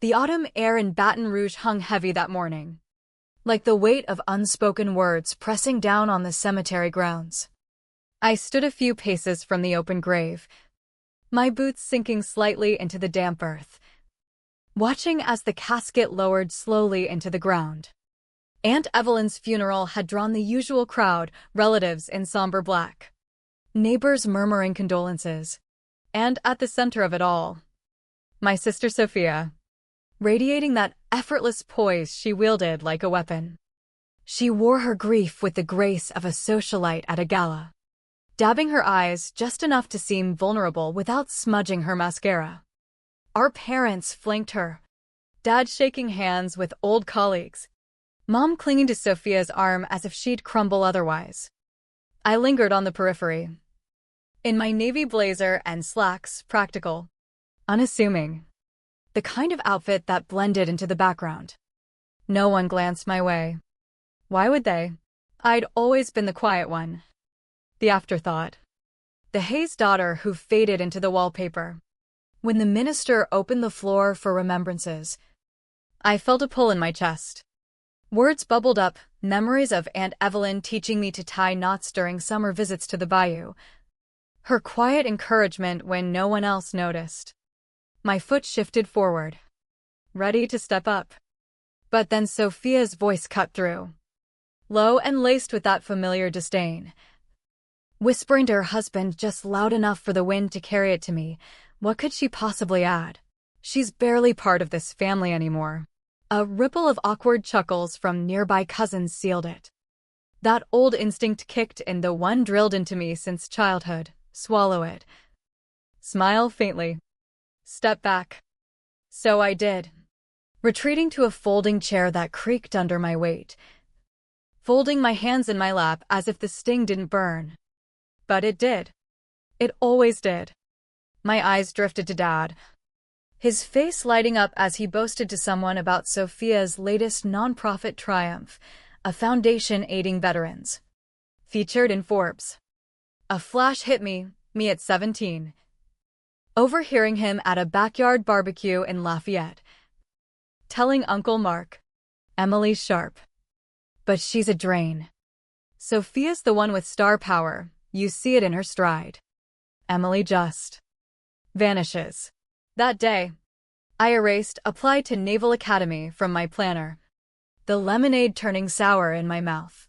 The autumn air in Baton Rouge hung heavy that morning, like the weight of unspoken words pressing down on the cemetery grounds. I stood a few paces from the open grave, my boots sinking slightly into the damp earth, watching as the casket lowered slowly into the ground. Aunt Evelyn's funeral had drawn the usual crowd, relatives in somber black, neighbors murmuring condolences, and at the center of it all, my sister Sophia, radiating that effortless poise she wielded like a weapon. She wore her grief with the grace of a socialite at a gala, dabbing her eyes just enough to seem vulnerable without smudging her mascara. Our parents flanked her, Dad shaking hands with old colleagues, Mom clinging to Sophia's arm as if she'd crumble otherwise. I lingered on the periphery, in my navy blazer and slacks, practical, unassuming, the kind of outfit that blended into the background. No one glanced my way. Why would they? I'd always been the quiet one, the afterthought, the Hayes daughter who faded into the wallpaper. When the minister opened the floor for remembrances, I felt a pull in my chest. Words bubbled up, memories of Aunt Evelyn teaching me to tie knots during summer visits to the bayou, her quiet encouragement when no one else noticed. My foot shifted forward, ready to step up. But then Sophia's voice cut through, low and laced with that familiar disdain, whispering to her husband just loud enough for the wind to carry it to me. What could she possibly add? She's barely part of this family anymore. A ripple of awkward chuckles from nearby cousins sealed it. That old instinct kicked in, the one drilled into me since childhood. Swallow it. Smile faintly. Step back. So I did, retreating to a folding chair that creaked under my weight, folding my hands in my lap as if the sting didn't burn. But it did. It always did. My eyes drifted to Dad, his face lighting up as he boasted to someone about Sophia's latest nonprofit triumph, a foundation aiding veterans. Featured in Forbes. A flash hit me at 17. Overhearing him at a backyard barbecue in Lafayette, telling Uncle Mark, "Emily's sharp, but she's a drain. Sophia's the one with star power, you see it in her stride. Emily just vanishes." That day, I erased "applied to Naval Academy" from my planner, the lemonade turning sour in my mouth.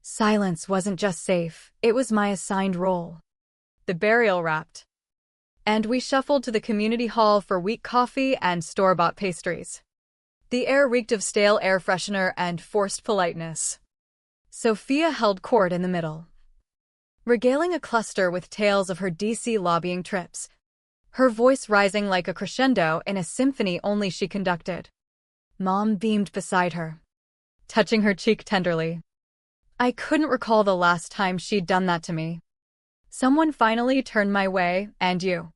Silence wasn't just safe, it was my assigned role. The burial wrapped, and we shuffled to the community hall for weak coffee and store-bought pastries. The air reeked of stale air freshener and forced politeness. Sophia held court in the middle, regaling a cluster with tales of her DC lobbying trips, her voice rising like a crescendo in a symphony only she conducted. Mom beamed beside her, touching her cheek tenderly. I couldn't recall the last time she'd done that to me. Someone finally turned my way. "And you,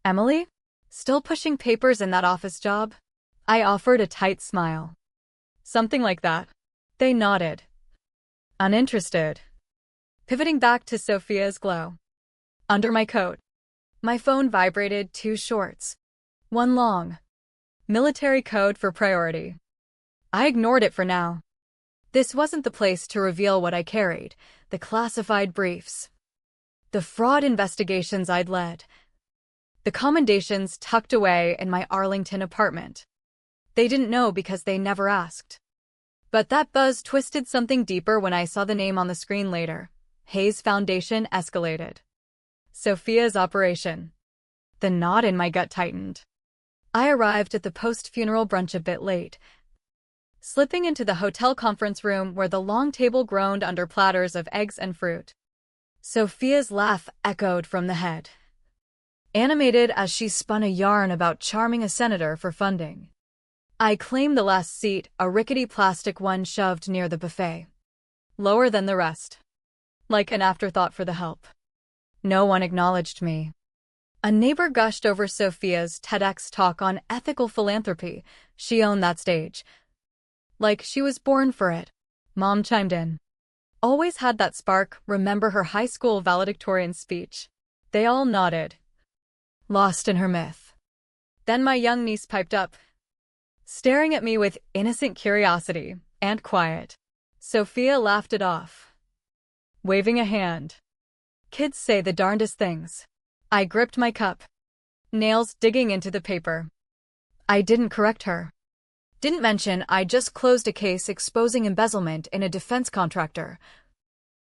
Emily? Still pushing papers in that office job?" I offered a tight smile. "Something like that." They nodded, uninterested, pivoting back to Sophia's glow. Under my coat, my phone vibrated. 2 shorts, 1 long. Military code for priority. I ignored it for now. This wasn't the place to reveal what I carried, the classified briefs, the fraud investigations I'd led, the commendations tucked away in my Arlington apartment. They didn't know because they never asked. But that buzz twisted something deeper when I saw the name on the screen later. Hayes Foundation escalated. Sophia's operation. The knot in my gut tightened. I arrived at the post-funeral brunch a bit late, slipping into the hotel conference room where the long table groaned under platters of eggs and fruit. Sophia's laugh echoed from the head, animated as she spun a yarn about charming a senator for funding. I claimed the last seat, a rickety plastic one shoved near the buffet, lower than the rest, like an afterthought for the help. No one acknowledged me. A neighbor gushed over Sophia's TEDx talk on ethical philanthropy. She owned that stage, like she was born for it. Mom chimed in. Always had that spark. Remember her high school valedictorian speech? They all nodded, lost in her myth. Then my young niece piped up. staring at me with innocent curiosity and quiet. Sophia laughed it off, waving a hand. Kids say the darndest things. I gripped my cup, nails digging into the paper. I didn't correct her. Didn't mention I just closed a case exposing embezzlement in a defense contractor,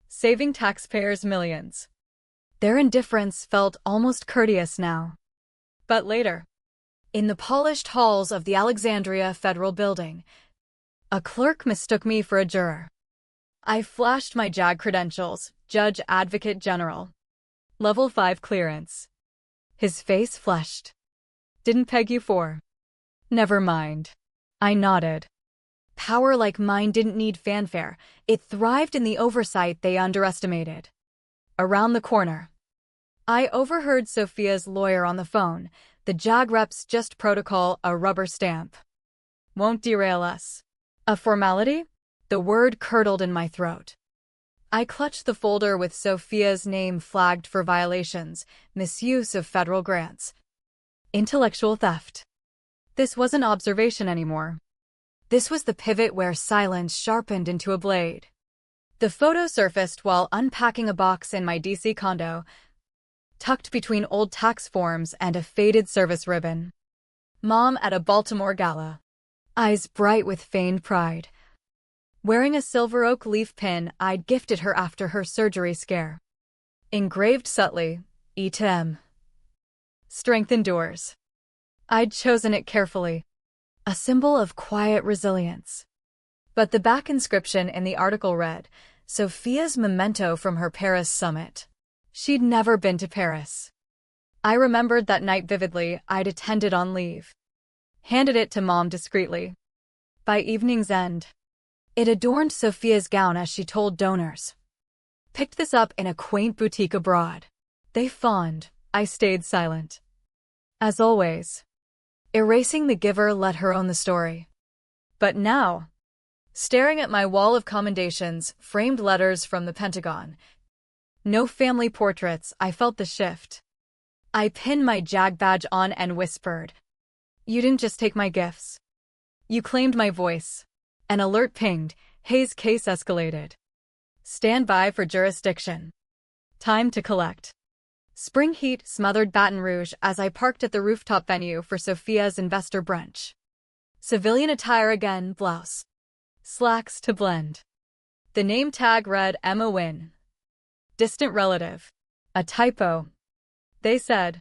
saving taxpayers millions. Their indifference felt almost courteous now. But later, in the polished halls of the Alexandria Federal Building, a clerk mistook me for a juror. I flashed my JAG credentials, Judge Advocate General. Level 5 clearance. His face flushed. Didn't peg you for? Never mind. I nodded. Power like mine didn't need fanfare. It thrived in the oversight they underestimated. Around the corner, I overheard Sophia's lawyer on the phone. The JAG rep's just protocol, a rubber stamp. Won't derail us. A formality? The word curdled in my throat. I clutched the folder with Sophia's name flagged for violations, misuse of federal grants, intellectual theft. This wasn't observation anymore. This was the pivot where silence sharpened into a blade. The photo surfaced while unpacking a box in my DC condo, tucked between old tax forms and a faded service ribbon. Mom at a Baltimore gala, eyes bright with feigned pride, wearing a silver oak leaf pin I'd gifted her after her surgery scare. Engraved subtly, E to M. Strength endures. I'd chosen it carefully, a symbol of quiet resilience. But the back inscription in the article read, Sophia's memento from her Paris summit. She'd never been to Paris. I remembered that night vividly. I'd attended on leave. Handed it to Mom discreetly. By evening's end, it adorned Sophia's gown as she told donors. Picked this up in a quaint boutique abroad. They fawned. I stayed silent. As always, erasing the giver let her own the story. But now, staring at my wall of commendations, framed letters from the Pentagon, no family portraits, I felt the shift. I pinned my JAG badge on and whispered, "You didn't just take my gifts. You claimed my voice." An alert pinged. Hayes' case escalated. Stand by for jurisdiction. Time to collect. Spring heat smothered Baton Rouge as I parked at the rooftop venue for Sophia's investor brunch. Civilian attire again, blouse, slacks to blend. The name tag read Emma Wynne. Distant relative. A typo. They said.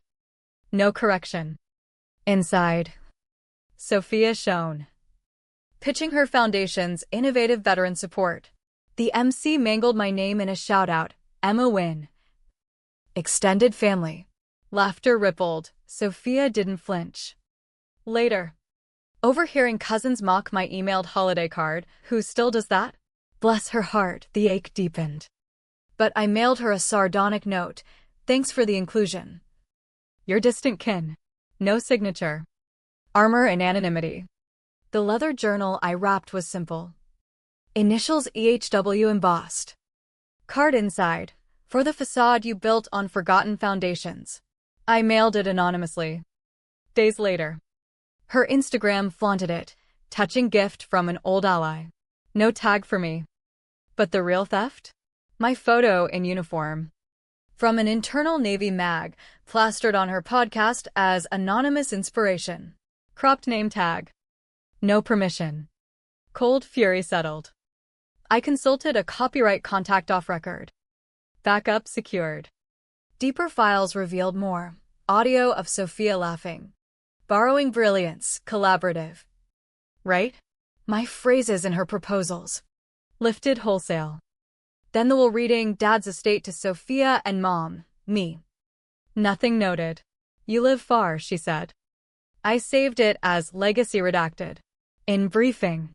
No correction. Inside, Sophia shone, pitching her foundation's innovative veteran support. The MC mangled my name in a shout-out, Emma Wynne. Extended family. Laughter rippled. Sophia didn't flinch. Later, overhearing cousins mock my emailed holiday card, who still does that? Bless her heart, the ache deepened. But I mailed her a sardonic note, thanks for the inclusion. Your distant kin. No signature. Armor and anonymity. The leather journal I wrapped was simple. Initials EHW embossed. Card inside. For the facade you built on forgotten foundations. I mailed it anonymously. Days later, her Instagram flaunted it, touching gift from an old ally. No tag for me. But the real theft? My photo in uniform. From an internal Navy mag, plastered on her podcast as anonymous inspiration. Cropped name tag. No permission. Cold fury settled. I consulted a copyright contact off record. Backup secured. Deeper files revealed more. Audio of Sophia laughing. Borrowing brilliance, collaborative. Right? My phrases in her proposals. Lifted wholesale. Then the will reading Dad's estate to Sophia and Mom, me. Nothing noted. You live far, she said. I saved it as legacy redacted. In briefing,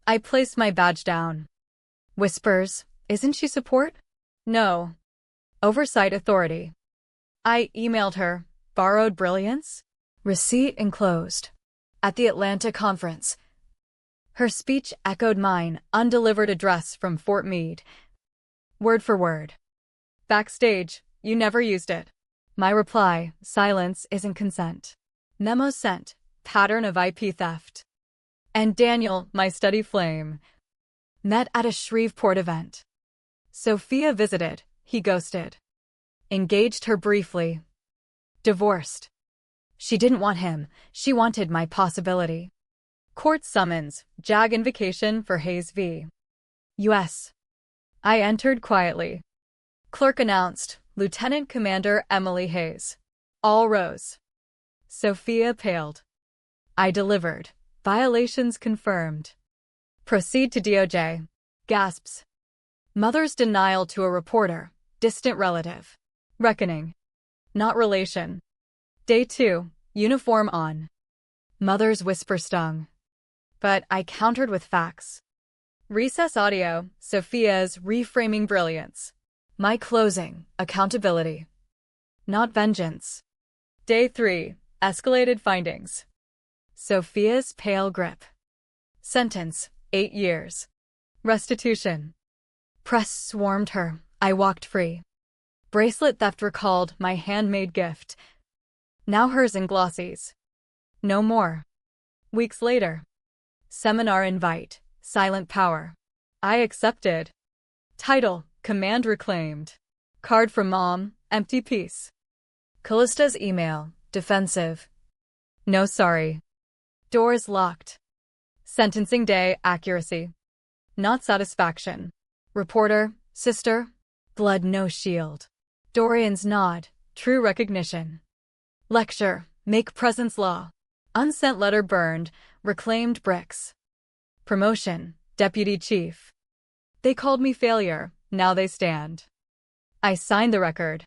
I placed my badge down. Whispers, isn't she support? No. Oversight authority. I emailed her, borrowed brilliance? Receipt enclosed. At the Atlanta conference. Her speech echoed mine, undelivered address from Fort Meade. Word for word. Backstage, you never used it. My reply, silence isn't consent. Memo sent, pattern of IP theft. And Daniel, my steady flame, met at a Shreveport event. Sophia visited, he ghosted. Engaged her briefly. Divorced. She didn't want him, she wanted my possibility. Court summons, JAG invocation for Hayes v. U.S. I entered quietly. Clerk announced, Lieutenant Commander Emily Hayes. All rose. Sophia paled. I delivered. Violations confirmed. Proceed to DOJ. Gasps. Mother's denial to a reporter. Distant relative. Reckoning. Not relation. Day 2. Uniform on. Mother's whisper stung. But I countered with facts. Recess audio. Sophia's reframing brilliance. My closing. Accountability. Not vengeance. Day 3. Escalated findings. Sophia's pale grip. Sentence. 8 years. Restitution. Press swarmed her. I walked free. Bracelet theft recalled my handmade gift. Now hers in glossies. No more. Weeks later. Seminar invite. Silent power. I accepted. Title. Command reclaimed. Card from mom. Empty piece. Callista's email. Defensive. No sorry. Doors locked. Sentencing day. Accuracy. Not satisfaction. Reporter. Sister. Blood no shield. Dorian's nod. True recognition. Lecture. Make presence law. Unsent letter burned. Reclaimed bricks. Promotion. Deputy chief. They called me failure. Now they stand. I signed the record.